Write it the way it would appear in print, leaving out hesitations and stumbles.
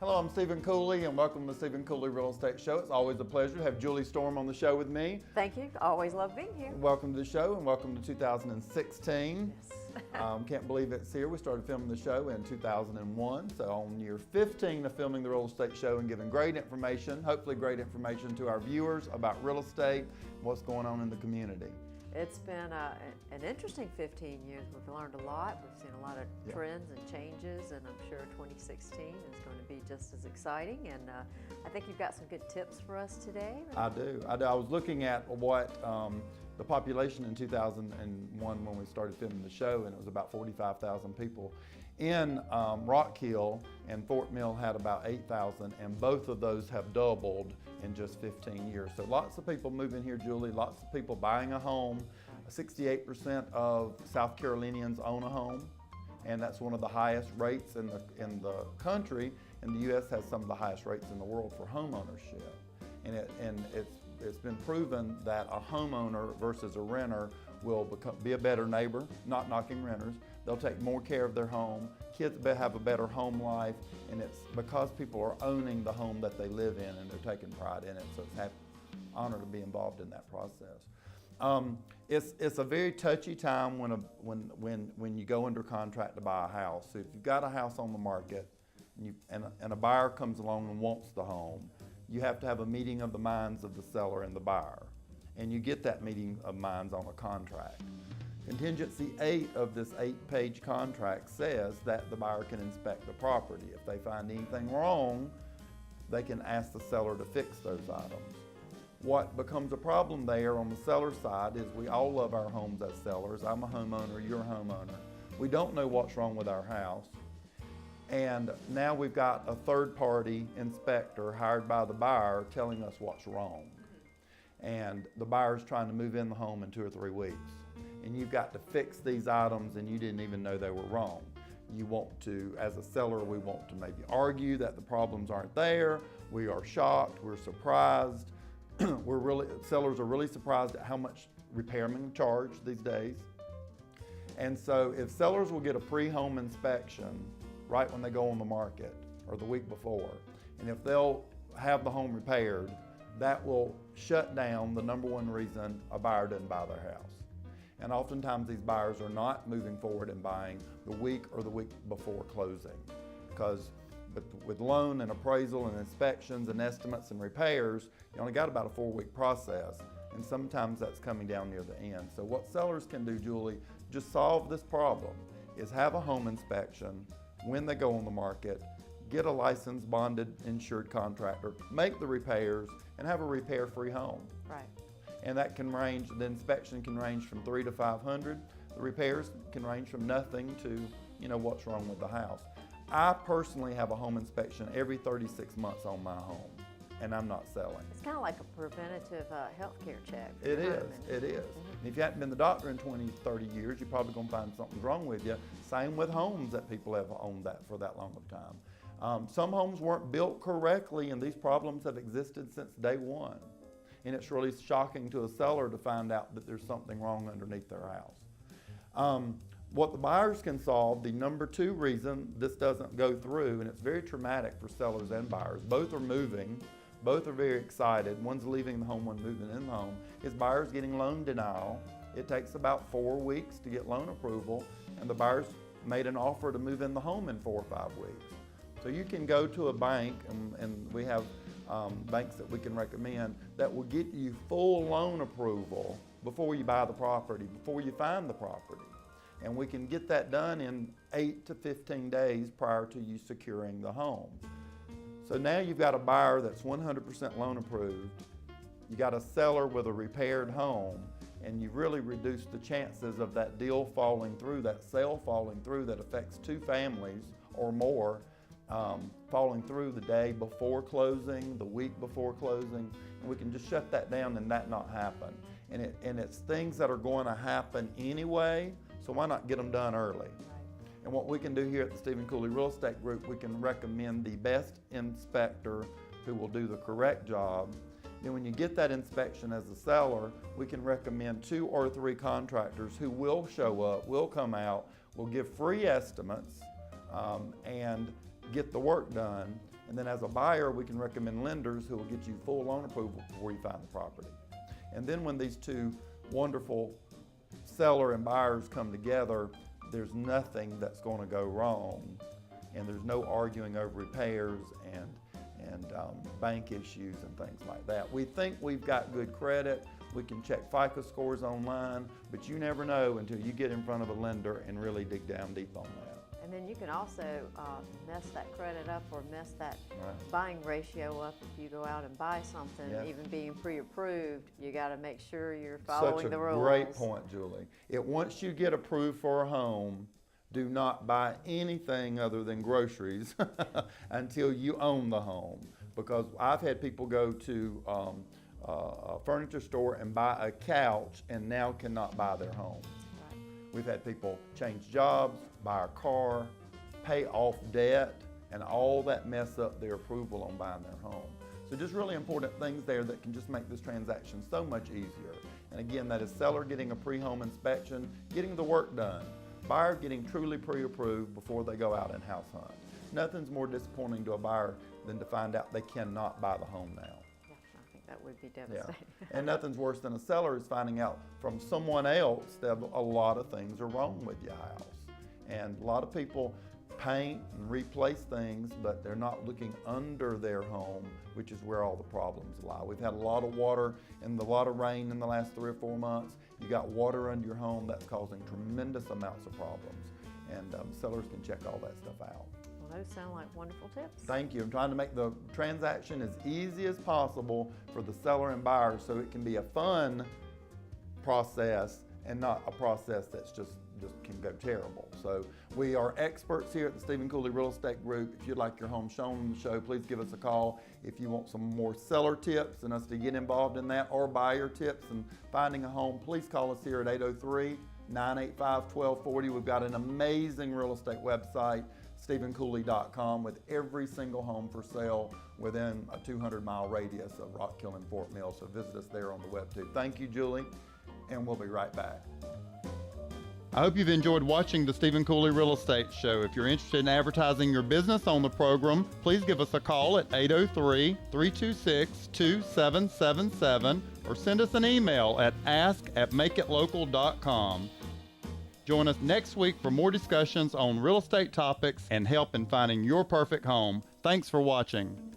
Hello, I'm Stephen Cooley, and welcome to the Stephen Cooley Real Estate Show. It's always a pleasure to have Julie Storm on the show with me. Thank you. Always love being here. Welcome to the show, and welcome to 2016. Yes. Can't believe it's here. We started filming the show in 2001, so on year 15 of filming the Real Estate Show and giving great information, hopefully great information to our viewers about real estate, what's going on in the community. It's been an interesting 15 years. We've learned a lot. We've seen a lot of trends and changes, and I'm sure 2016 is going to be just as exciting. And I think you've got some good tips for us today. I do. I was looking at what the population in 2001 when we started filming the show, and it was about 45,000 people. In Rock Hill and Fort Mill had about 8,000, and both of those have doubled in just 15 years. So lots of people moving here, Julie, lots of people buying a home. 68% of South Carolinians own a home, and that's one of the highest rates in the country, and the U.S. has some of the highest rates in the world for home ownership. And it's been proven that a homeowner versus a renter will be a better neighbor, not knocking renters. They'll take more care of their home. Kids have a better home life, and it's because people are owning the home that they live in and they're taking pride in it. So it's an honor to be involved in that process. It's a very touchy time when you go under contract to buy a house. So if you've got a house on the market and a buyer comes along and wants the home, you have to have a meeting of the minds of the seller and the buyer. And you get that meeting of minds on a contract. Contingency 8 of this 8-page contract says that the buyer can inspect the property. If they find anything wrong, they can ask the seller to fix those items. What becomes a problem there on the seller side is we all love our homes as sellers. I'm a homeowner, you're a homeowner. We don't know what's wrong with our house. And now we've got a third-party inspector hired by the buyer telling us what's wrong. And the buyer's trying to move in the home in 2 or 3 weeks. And you've got to fix these items and you didn't even know they were wrong. You want to, as a seller, we want to maybe argue that the problems aren't there. We are shocked, we're surprised. Sellers are really surprised at how much repairmen charge these days. And so if sellers will get a pre-home inspection right when they go on the market or the week before, and if they'll have the home repaired, that will shut down the #1 reason a buyer doesn't buy their house. And oftentimes these buyers are not moving forward and buying the week or the week before closing, because with loan and appraisal and inspections and estimates and repairs, you only got about a 4-week process, and sometimes that's coming down near the end. So what sellers can do, Julie, just solve this problem, is have a home inspection when they go on the market, get a licensed, bonded, insured contractor, make the repairs, and have a repair-free home. Right. And that can range, the inspection can range from $300 to $500. The repairs can range from nothing to, what's wrong with the house. I personally have a home inspection every 36 months on my home, and I'm not selling. It's kind of like a preventative health care check. It is. And if you haven't been to the doctor in 20, 30 years, you're probably going to find something's wrong with you. Same with homes that people have owned that for that long of time. Some homes weren't built correctly, and these problems have existed since day one. And it's really shocking to a seller to find out that there's something wrong underneath their house. What the buyers can solve, the #2 reason this doesn't go through, and it's very traumatic for sellers and buyers, both are moving, both are very excited, one's leaving the home, one's moving in the home, is buyers getting loan denial. It takes about 4 weeks to get loan approval, and the buyers made an offer to move in the home in 4 or 5 weeks. So you can go to a bank, and we have banks that we can recommend that will get you full loan approval before you buy the property, before you find the property. And we can get that done in 8 to 15 days prior to you securing the home. So now you've got a buyer that's 100% loan approved, you got a seller with a repaired home, and you've really reduced the chances of that deal falling through, that sale falling through that affects 2 families or more, falling through the day before closing, the week before closing, and we can just shut that down and that not happen. And it's things that are going to happen anyway, so why not get them done early? Right. And what we can do here at the Stephen Cooley Real Estate Group, we can recommend the best inspector who will do the correct job. Then when you get that inspection as a seller, we can recommend 2 or 3 contractors who will show up, will come out, will give free estimates, and get the work done. And then as a buyer, we can recommend lenders who will get you full loan approval before you find the property. And then when these two wonderful seller and buyers come together, there's nothing that's going to go wrong, and there's no arguing over repairs and bank issues and things like that. We think we've got good credit. We can check FICO scores online, but you never know until you get in front of a lender and really dig down deep on that. And then you can also mess that credit up or mess that Right. buying ratio up if you go out and buy something, Yes. even being pre-approved. You got to make sure you're following the rules. Such a great point, Julie. Once you get approved for a home, do not buy anything other than groceries until you own the home. Because I've had people go to a furniture store and buy a couch and now cannot buy their home. Right. We've had people change jobs, buy a car, pay off debt, and all that mess up their approval on buying their home. So just really important things there that can just make this transaction so much easier. And again, that is seller getting a pre-home inspection, getting the work done, buyer getting truly pre-approved before they go out and house hunt. Nothing's more disappointing to a buyer than to find out they cannot buy the home now. Yeah, I think that would be devastating. And nothing's worse than a seller is finding out from someone else that a lot of things are wrong with your house. And a lot of people paint and replace things, but they're not looking under their home, which is where all the problems lie. We've had a lot of water and a lot of rain in the last 3 or 4 months. You got water under your home, that's causing tremendous amounts of problems. And sellers can check all that stuff out. Well, those sound like wonderful tips. Thank you. I'm trying to make the transaction as easy as possible for the seller and buyer so it can be a fun process and not a process that's just can go terrible. So we are experts here at the Stephen Cooley Real Estate Group. If you'd like your home shown on the show, please give us a call. If you want some more seller tips and us to get involved in that, or buyer tips and finding a home, please call us here at 803-985-1240. We've got an amazing real estate website, StephenCooley.com, with every single home for sale within a 200-mile radius of Rock Hill and Fort Mill. So visit us there on the web too. Thank you, Julie, and we'll be right back. I hope you've enjoyed watching the Stephen Cooley Real Estate Show. If you're interested in advertising your business on the program, please give us a call at 803-326-2777 or send us an email at ask@makeitlocal.com. Join us next week for more discussions on real estate topics and help in finding your perfect home. Thanks for watching.